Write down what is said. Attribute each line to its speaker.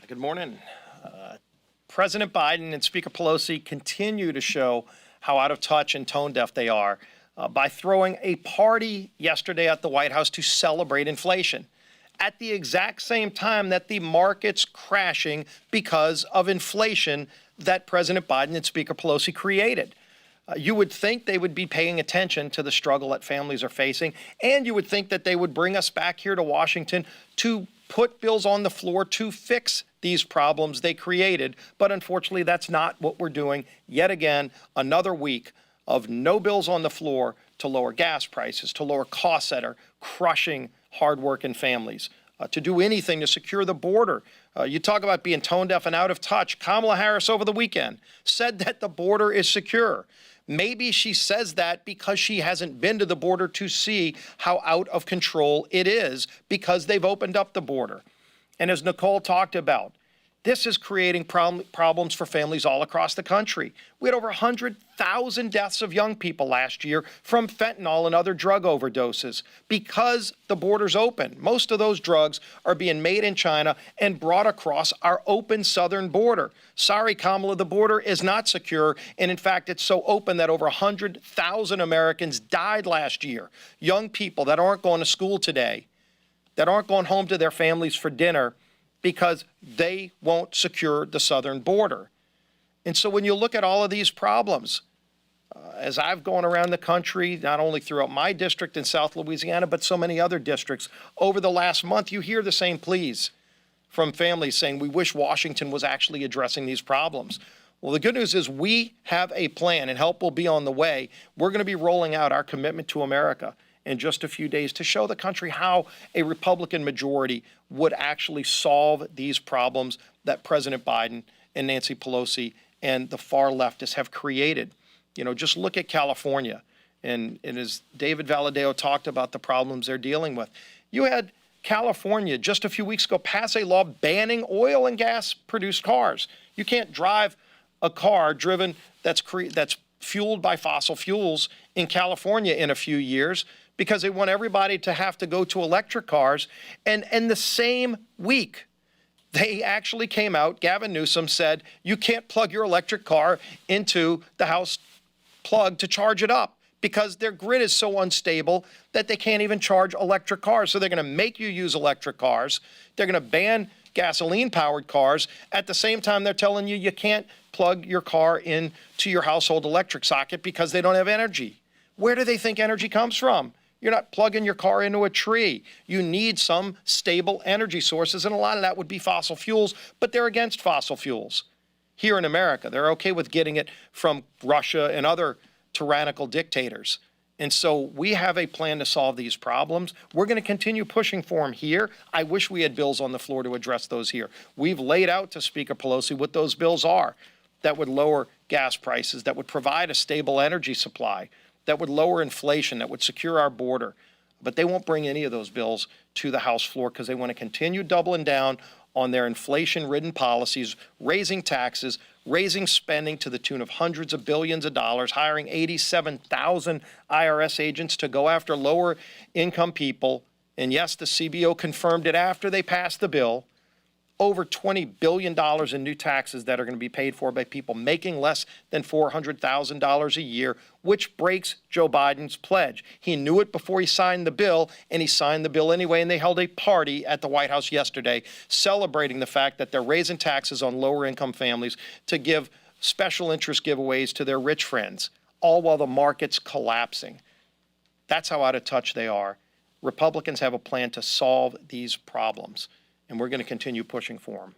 Speaker 1: Good morning. President Biden and Speaker Pelosi continue to show how out of touch and tone deaf they are by throwing a party yesterday at the White House to celebrate inflation at the exact same time that the market's crashing because of inflation that President Biden and Speaker Pelosi created. You would think they would be paying attention to the struggle that families are facing, and you would think that they would bring us back here to Washington to put bills on the floor to fix these problems they created. But unfortunately, that's not what we're doing. Yet again, another week of no bills on the floor to lower gas prices, to lower costs that are crushing hardworking families, to do anything to secure the border. You talk about being tone deaf and out of touch. Kamala Harris over the weekend said that the border is secure. Maybe she says that because she hasn't been to the border to see how out of control it is because they've opened up the border. And as Nicole talked about, this is creating problems for families all across the country. We had over 100,000 deaths of young people last year from fentanyl and other drug overdoses because the border's open. Most of those drugs are being made in China and brought across our open southern border. Sorry, Kamala, the border is not secure. And in fact, it's so open that over 100,000 Americans died last year. Young people that aren't going to school today, that aren't going home to their families for dinner, because they won't secure the southern border. And so when you look at all of these problems, as I've gone around the country, not only throughout my district in South Louisiana, but so many other districts, over the last month, you hear the same pleas from families saying, we wish Washington was actually addressing these problems. Well, the good news is we have a plan and help will be on the way. We're going to be rolling out our commitment to America in just a few days to show the country how a Republican majority would actually solve these problems that President Biden and Nancy Pelosi and the far leftists have created. You know, just look at California. And as David Valadao talked about the problems they're dealing with, you had California just a few weeks ago pass a law banning oil and gas produced cars. You can't drive a car driven that's fueled by fossil fuels in California in a few years, because they want everybody to have to go to electric cars. And the same week, they actually came out, Gavin Newsom said, you can't plug your electric car into the house plug to charge it up because their grid is so unstable that they can't even charge electric cars. So they're going to make you use electric cars. They're going to ban gasoline-powered cars. At the same time, they're telling you you can't plug your car into your household electric socket because they don't have energy. Where do they think energy comes from? You're not plugging your car into a tree. You need some stable energy sources, and a lot of that would be fossil fuels, but they're against fossil fuels. Here in America, they're okay with getting it from Russia and other tyrannical dictators. And so we have a plan to solve these problems. We're going to continue pushing for them here. I wish we had bills on the floor to address those here. We've laid out to Speaker Pelosi what those bills are that would lower gas prices, that would provide a stable energy supply, that would lower inflation, that would secure our border. But they won't bring any of those bills to the House floor because they want to continue doubling down on their inflation-ridden policies, raising taxes, raising spending to the tune of hundreds of billions of dollars, hiring 87,000 IRS agents to go after lower-income people. And yes, the CBO confirmed it after they passed the bill. Over $20 billion in new taxes that are going to be paid for by people making less than $400,000 a year, which breaks Joe Biden's pledge. He knew it before he signed the bill, and he signed the bill anyway, and they held a party at the White House yesterday celebrating the fact that they're raising taxes on lower-income families to give special interest giveaways to their rich friends, all while the market's collapsing. That's how out of touch they are. Republicans have a plan to solve these problems, and we're going to continue pushing for them.